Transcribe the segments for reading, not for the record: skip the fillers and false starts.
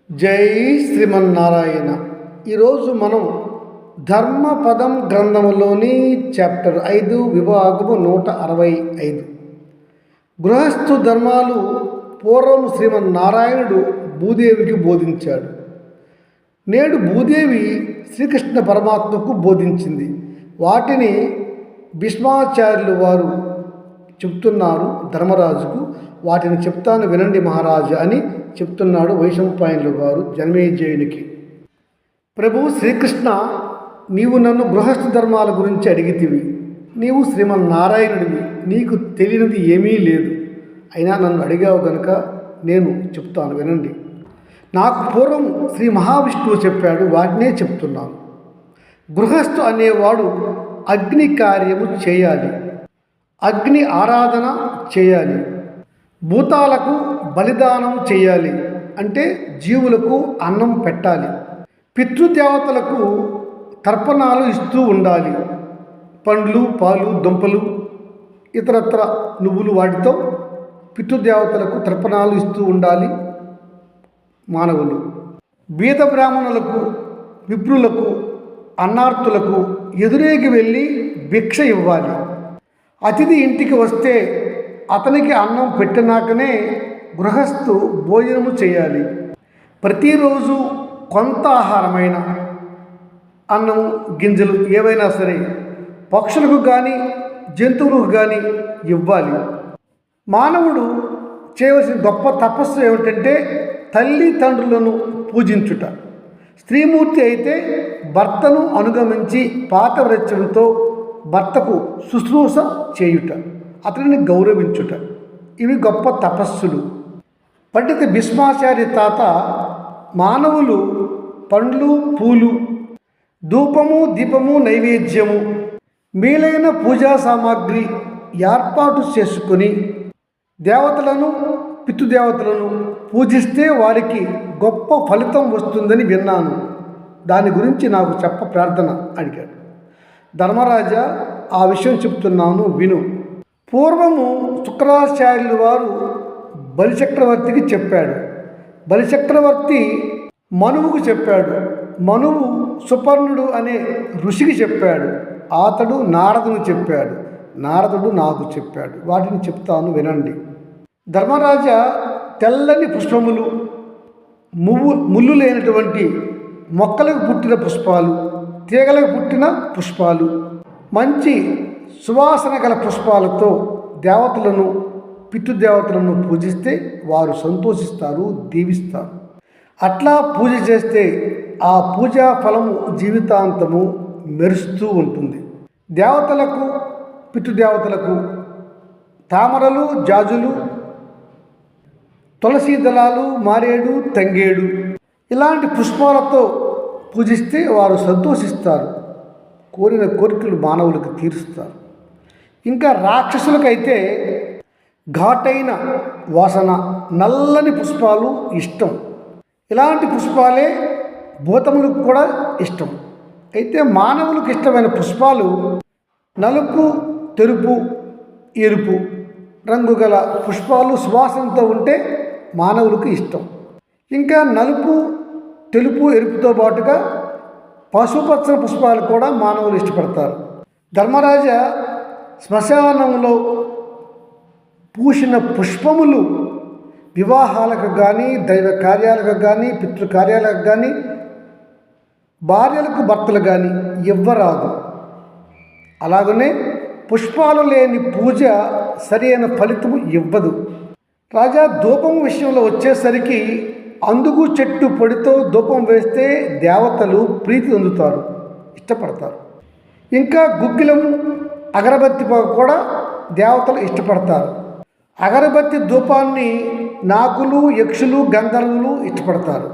జై శ్రీమన్నారాయణ. ఈరోజు మనం ధర్మపదం గ్రంథంలోని చాప్టర్ 5 విభాగము 165 గృహస్థు ధర్మాలు పూర్వం శ్రీమన్నారాయణుడు భూదేవికి బోధించాడు. నేడు భూదేవి శ్రీకృష్ణ పరమాత్మకు బోధించింది. వాటిని భీష్మాచార్యులు వారు చెప్తున్నారు ధర్మరాజుకు. వాటిని చెప్తాను వినండి మహారాజు అని చెప్తున్నాడు వైశంపాయనులు వారు జనమేజయునికి. ప్రభు శ్రీకృష్ణ, నీవు నన్ను గృహస్థ ధర్మాల గురించి అడిగితివి. నీవు శ్రీమన్నారాయణుడివి, నీకు తెలియనిది ఏమీ లేదు. అయినా నన్ను అడిగావు గనుక నేను చెప్తాను వినండి. నాకు పూర్వం శ్రీ మహావిష్ణువు చెప్పాడు, వాటినే చెప్తున్నాను. గృహస్థు అనేవాడు అగ్ని కార్యము చేయాలి, అగ్ని ఆరాధన చేయాలి, భూతాలకు బలిదానం చేయాలి, అంటే జీవులకు అన్నం పెట్టాలి, పితృదేవతలకు తర్పణాలు ఇస్తూ ఉండాలి, పండ్లు పాలు దుంపలు ఇతరత్ర నువ్వులు వాటితో పితృదేవతలకు తర్పణాలు ఇస్తూ ఉండాలి మానవులు. బీద బ్రాహ్మణులకు విప్రులకు అన్నార్తులకు ఎదురేగి వెళ్ళి భిక్ష ఇవ్వాలి. అతిథి ఇంటికి వస్తే అతనికి అన్నం పెట్టినాకనే గృహస్థు భోజనము చేయాలి. ప్రతిరోజు కొంత ఆహారమైన అన్నము గింజలు ఏవైనా సరే పక్షులకు కానీ జంతువులకు కానీ ఇవ్వాలి. మానవుడు చేయవలసిన గొప్ప తపస్సు ఏమిటంటే తల్లిదండ్రులను పూజించుట. స్త్రీమూర్తి అయితే భర్తను అనుగమించి పాతవ్రత్యంతో భర్తకు శుశ్రూష చేయుట, అతనిని గౌరవించుట. ఇవి గొప్ప తపస్సులు. పండిత భీష్మాచార్య తాత మానవులు పండ్లు పూలు ధూపము దీపము నైవేద్యము మేలైన పూజా సామాగ్రి ఏర్పాటు చేసుకుని దేవతలను పితృదేవతలను పూజిస్తే వారికి గొప్ప ఫలితం వస్తుందని విన్నాను. దాని గురించి నాకు చెప్ప ప్రార్థన అడిగాడు. ధర్మరాజా, ఆ విషయం చెప్తున్నాను విను. పూర్వము శుక్రాచార్యులు వారు బలిచక్రవర్తికి చెప్పాడు. బలిచక్రవర్తి మనువుకు చెప్పాడు. మనువు సుపర్ణుడు అనే ఋషికి చెప్పాడు. అతడు నారదుని చెప్పాడు. నారదుడు నాకు చెప్పాడు. వాటిని చెప్తాను వినండి. ధర్మరాజా, తెల్లని పుష్పములు, ముళ్ళు లేనటువంటి మొక్కలకు పుట్టిన పుష్పాలు, తీగలకు పుట్టిన పుష్పాలు, మంచి సువాసన గల పుష్పాలతో దేవతలను పితృదేవతలను పూజిస్తే వారు సంతోషిస్తారు, దీవిస్తారు. అట్లా పూజ చేస్తే ఆ పూజా ఫలము జీవితాంతము మెరుస్తూ ఉంటుంది. దేవతలకు పితృదేవతలకు తామరలు జాజులు తులసి దళాలు మారేడు తంగేడు ఇలాంటి పుష్పాలతో పూజిస్తే వారు సంతోషిస్తారు, కోరిన కోరికలు మానవులకు తీరుస్తారు. ఇంకా రాక్షసులకైతే ఘాటైన వాసన నల్లని పుష్పాలు ఇష్టం. ఇలాంటి పుష్పాలే భూతములకు కూడా ఇష్టం. అయితే మానవులకు ఇష్టమైన పుష్పాలు నలుపు తెలుపు ఎరుపు రంగు గల పుష్పాలు సువాసనతో ఉంటే మానవులకు ఇష్టం. ఇంకా నలుపు తెలుపు ఎరుపుతో పాటుగా పశుపచ్చ పుష్పాలు కూడా మానవులు ఇష్టపడతారు. ధర్మరాజా, శ్మశానంలో పూసిన పుష్పములు వివాహాలకు కానీ దైవ కార్యాలకు కానీ పితృకార్యాలకు కానీ భార్యలకు భర్తలు కానీ ఇవ్వరాదు. అలాగనే పుష్పాలు లేని పూజ సరైన ఫలితము ఇవ్వదు. రాజా, ధూపం విషయంలో వచ్చేసరికి అందుకు చెట్టు పొడితో ధూపం వేస్తే దేవతలు ప్రీతి పొందుతారు, ఇష్టపడతారు. ఇంకా గుగ్గిలము అగరబత్తి కూడా దేవతలు ఇష్టపడతారు. అగరబత్తి ధూపాన్ని నాగులు యక్షులు గంధర్వులు ఇష్టపడతారు.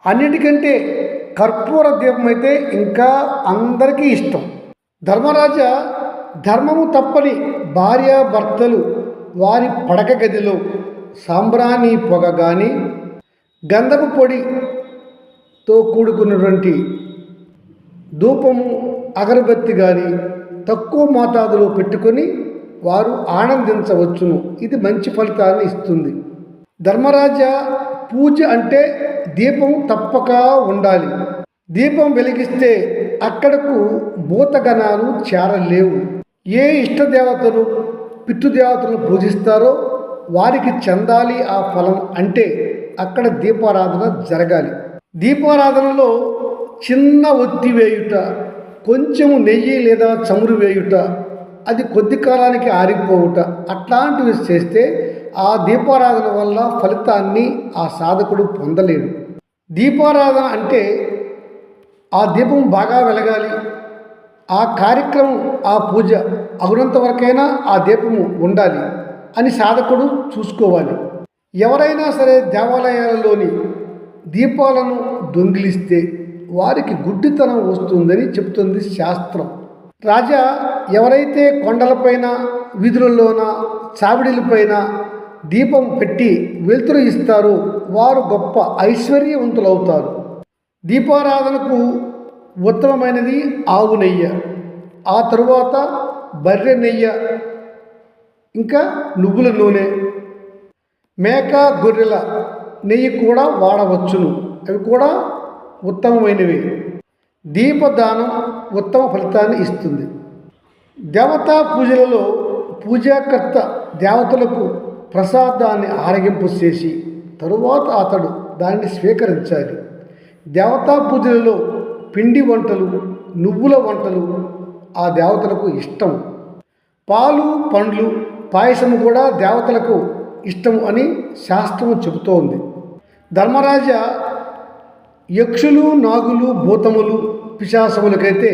అన్నిటికంటే కర్పూర దీపం అయితే ఇంకా అందరికీ ఇష్టం. ధర్మరాజా, ధర్మము తప్పని భార్యాభర్తలు వారి పడక గదిలో సాంబ్రాణి పొగ కానీ గంధపు పొడితో కూడుకున్నటువంటి ధూపము అగరబత్తి కానీ తక్కువ మోతాదులో పెట్టుకొని వారు ఆనందించవచ్చును. ఇది మంచి ఫలితాన్ని ఇస్తుంది. ధర్మరాజా, పూజ అంటే దీపం తప్పక ఉండాలి. దీపం వెలిగిస్తే అక్కడకు భూతగణాలు చేరలేవు. ఏ ఇష్టదేవతలు పితృదేవతలను పూజిస్తారో వారికి చెందాలి ఆ ఫలం అంటే అక్కడ దీపారాధన జరగాలి. దీపారాధనలో చిన్న ఒత్తి వేయుట, కొంచెము నెయ్యి లేదా చమురు వేయుట, అది కొద్ది కాలానికి ఆరిపోవుట అట్లాంటివి చేస్తే ఆ దీపారాధన వల్ల ఫలితాన్ని ఆ సాధకుడు పొందలేడు. దీపారాధన అంటే ఆ దీపం బాగా వెలగాలి, ఆ కార్యక్రమం ఆ పూజ అవునంత వరకైనా ఆ దీపము ఉండాలి అని సాధకుడు చూసుకోవాలి. ఎవరైనా సరే దేవాలయాలలోని దీపాలను దొంగిలిస్తే వారికి గుడ్డితనం వస్తుందని చెప్తుంది శాస్త్రం. రాజా ఎవరైతే కొండలపైన, వీధులలోన, చావిడిలపైన దీపం పెట్టి వెలుతురు ఇస్తారో వారు గొప్ప ఐశ్వర్యవంతులవుతారు. దీపారాధనకు ఉత్తమమైనది ఆవు నెయ్యి, ఆ తరువాత బర్రె నెయ్యి, ఇంకా నువ్వుల నూనె, మేక గొర్రెల నెయ్యి కూడా వాడవచ్చును. అవి కూడా ఉత్తమమైనవి. దీపదానం ఉత్తమ ఫలితాన్ని ఇస్తుంది. దేవతా పూజలలో పూజాకర్త దేవతలకు ప్రసాదాన్ని ఆరగింపు చేసి తరువాత అతడు దాన్ని స్వీకరించాలి. దేవతా పూజలలో పిండి వంటలు, నువ్వుల వంటలు ఆ దేవతలకు ఇష్టం. పాలు, పండ్లు, పాయసము కూడా దేవతలకు ఇష్టం అని శాస్త్రము చెబుతోంది. ధర్మరాజ యక్షులు, నాగులు, భూతములు, పిశాచములకైతే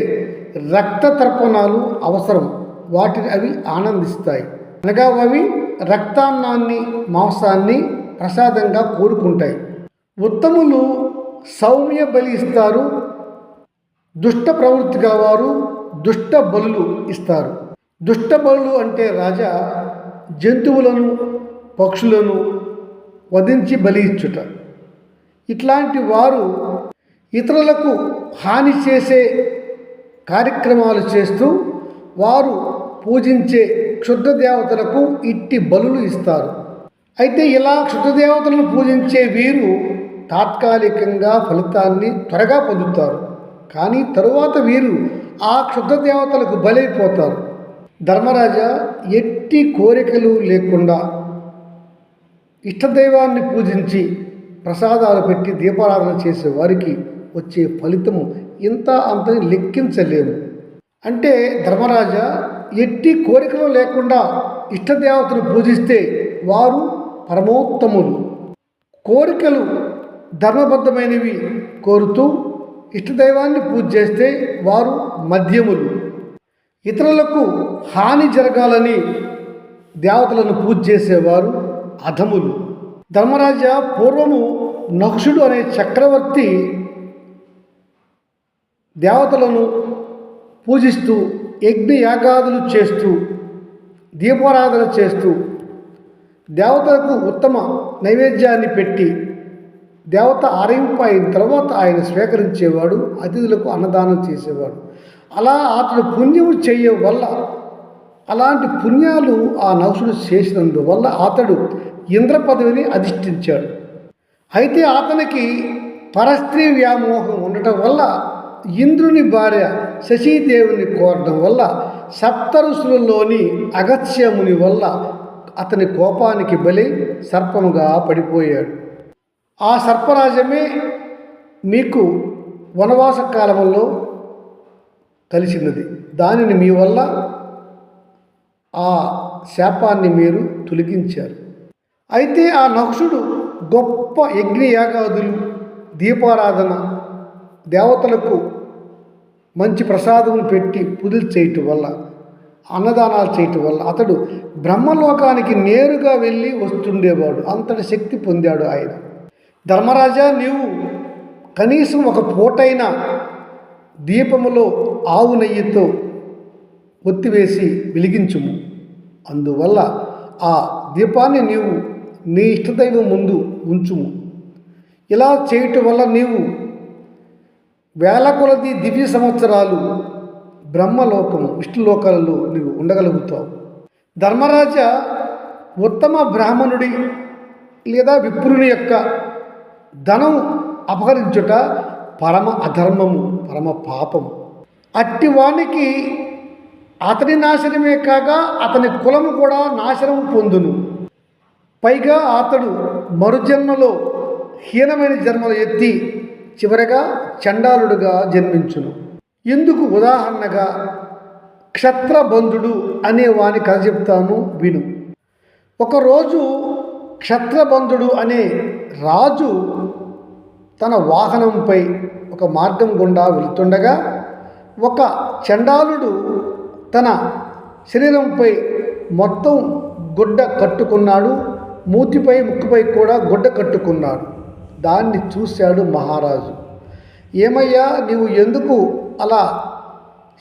రక్త తర్పణాలు అవసరం. వాటిని అవి ఆనందిస్తాయి. అనగా అవి రక్తాన్నాన్ని, మాంసాన్ని ప్రసాదంగా కోరుకుంటాయి. ఉత్తములు సౌమ్య బలి ఇస్తారు. దుష్ట ప్రవృత్తి గలవారు దుష్ట బలులు ఇస్తారు. దుష్ట బలులు అంటే రాజా జంతువులను, పక్షులను వధించి బలి ఇచ్చుట. ఇట్లాంటి వారు ఇతరులకు హాని చేసే కార్యక్రమాలు చేస్తూ వారు పూజించే క్షుద్ర దేవతలకు ఇట్టి బలులు ఇస్తారు. అయితే ఇలా క్షుద్ర దేవతలను పూజించే వీరు తాత్కాలికంగా ఫలితాన్ని త్వరగా పొందుతారు. కానీ తరువాత వీరు ఆ క్షుద్ర దేవతలకు బలైపోతారు. ధర్మరాజా ఎట్టి కోరికలు లేకుండా ఇష్టదైవాన్ని పూజించి ప్రసాదాలు పెట్టి దీపారాధన చేసే వారికి వచ్చే ఫలితము ఇంత అంతని లెక్కించలేము. అంటే ధర్మరాజా ఎట్టి కోరికలు లేకుండా ఇష్టదేవతను పూజిస్తే వారు పరమోత్తములు. కోరికలు ధర్మబద్ధమైనవి కోరుతూ ఇష్టదైవాన్ని పూజ చేస్తే వారు మధ్యములు. ఇతరులకు హాని జరగాలని దేవతలను పూజ చేసేవారు అధములు. ధర్మరాజా పూర్వము నహుషుడు అనే చక్రవర్తి దేవతలను పూజిస్తూ యజ్ఞయాగాదులు చేస్తూ దీపారాధన చేస్తూ దేవతలకు ఉత్తమ నైవేద్యాన్ని పెట్టి దేవత ఆరయింపు అయిన తర్వాత ఆయన స్వీకరించేవాడు, అతిథులకు అన్నదానం చేసేవాడు. అలా అతడు పుణ్యము చేయడం వల్ల, అలాంటి పుణ్యాలు ఆ నహుషుడు చేసినందువల్ల అతడు ఇంద్ర పదవిని అధిష్ఠించాడు. అయితే అతనికి పరస్త్రీ వ్యామోహం ఉండటం వల్ల ఇంద్రుని భార్య శశీదేవిని కోరడం వల్ల సప్త ఋషులలోని అగత్యముని వల్ల అతని కోపానికి బలి సర్పముగా పడిపోయాడు. ఆ సర్పరాజమే మీకు వనవాస కాలంలో కలిసినది. దానిని మీ వల్ల ఆ శాపాన్ని మీరు తొలగించారు. అయితే ఆ నహుషుడు గొప్ప యజ్ఞయాగాదులు, దీపారాధన, దేవతలకు మంచి ప్రసాదం పెట్టి పూజలు చేయటం వల్ల, అన్నదానాలు చేయటం వల్ల అతడు బ్రహ్మలోకానికి నేరుగా వెళ్ళి వస్తుండేవాడు. అంతటి శక్తి పొందాడు ఆయన. ధర్మరాజా, నీవు కనీసం ఒక పూటైన దీపములో ఆవు నెయ్యితో ఒత్తివేసి వెలిగించుము. అందువల్ల ఆ దీపాన్ని నీవు నీ ఇష్టదైవం ముందు ఉంచుము. ఇలా చేయటం వల్ల నీవు వేల కొలది దివ్య సంవత్సరాలు బ్రహ్మలోకము, విష్ణులోకాలలో నీవు ఉండగలుగుతావు. ధర్మరాజా ఉత్తమ బ్రాహ్మణుడి లేదా విప్రుని యొక్క ధనం అపహరించుట పరమ అధర్మము, పరమ పాపము. అట్టివానికి అతని నాశనమే కాక అతని కులము కూడా నాశనం పొందును. పైగా అతడు మరుజన్మలో హీనమైన జన్మలు ఎత్తి చివరగా చండాలుడుగా జన్మించును. ఇందుకు ఉదాహరణగా క్షత్రబంధుడు అనే వాని కథ చెప్తాను విను. ఒకరోజు క్షత్రబంధుడు అనే రాజు తన వాహనంపై ఒక మార్గం గుండా వెళుతుండగా ఒక చండాలుడు తన శరీరంపై మొత్తం గుడ్డ కట్టుకున్నాడు. మూతిపై ముక్కుపై కూడా గుడ్డ కట్టుకున్నాడు. దాన్ని చూశాడు మహారాజు. ఏమయ్యా, నీవు ఎందుకు అలా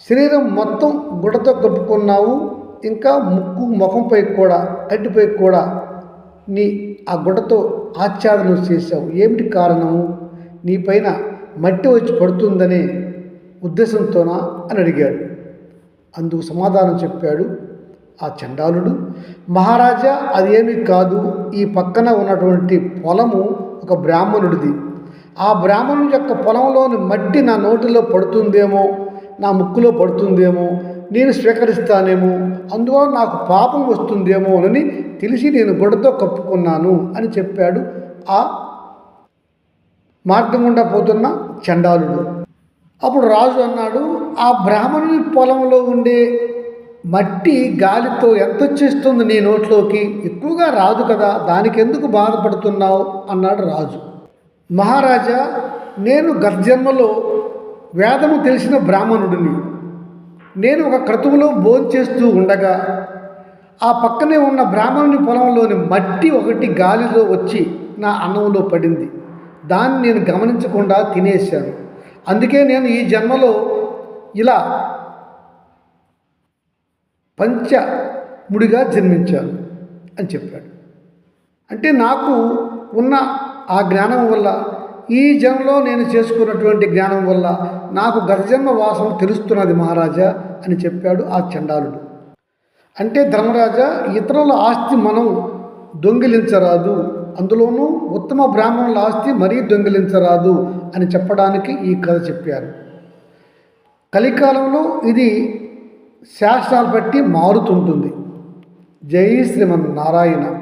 శరీరం మొత్తం గుడ్డతో కప్పుకున్నావు? ఇంకా ముక్కు ముఖంపై కూడా కంటిపై కూడా ఆ గుడ్డతో ఆచ్ఛాదనం చేశావు. ఏమిటి కారణము? నీపైన మట్టి వచ్చి పడుతుందనే ఉద్దేశంతోనా అని అడిగాడు. అందుకు సమాధానం చెప్పాడు ఆ చండాలుడు, మహారాజా, అది ఏమీ కాదు. ఈ పక్కన ఉన్నటువంటి పొలము ఒక బ్రాహ్మణుడిది. ఆ బ్రాహ్మణుడి యొక్క పొలంలోని మట్టి నా నోటిలో పడుతుందేమో, నా ముక్కులో పడుతుందేమో, నేను స్వీకరిస్తానేమో, అందువల్ల నాకు పాపం వస్తుందేమో అని తెలిసి నేను గుడ్డతో కప్పుకున్నాను అని చెప్పాడు ఆ మార్గం గుండా పోతున్న చండాలుడు. అప్పుడు రాజు అన్నాడు, ఆ బ్రాహ్మణుని పొలంలో ఉండే మట్టి గాలితో ఎంత వచ్చేస్తుంది నీ నోట్లోకి? ఎక్కువగా రాదు కదా, దానికి ఎందుకు బాధపడుతున్నావు అన్నాడు రాజు. మహారాజా, నేను గర్జన్మలో వేదము తెలిసిన బ్రాహ్మణుడిని. నేను ఒక క్రతువులో భోంచేస్తూ ఉండగా ఆ పక్కనే ఉన్న బ్రాహ్మణుని పొలంలోని మట్టి ఒకటి గాలిలో వచ్చి నా అన్నంలో పడింది. దాన్ని నేను గమనించకుండా తినేశాను. అందుకే నేను ఈ జన్మలో ఇలా పంచముడిగా జన్మించాను అని చెప్పాడు. అంటే నాకు ఉన్న ఆ జ్ఞానం వల్ల, ఈ జన్మలో నేను చేసుకున్నటువంటి జ్ఞానం వల్ల నాకు గత జన్మ వాసం తెలుస్తున్నది మహారాజా అని చెప్పాడు ఆ చండాలుడు. అంటే ధర్మరాజా, ఇతరుల ఆస్తి మనం దొంగిలించరాదు, అందులోనూ ఉత్తమ బ్రాహ్మణుల ఆస్తి మరీ దొంగిలించరాదు అని చెప్పడానికి ఈ కథ చెప్పారు. కలికాలంలో ఇది శాస్త్రాలు బట్టి మారుతుంటుంది. జై శ్రీమన్నారాయణ.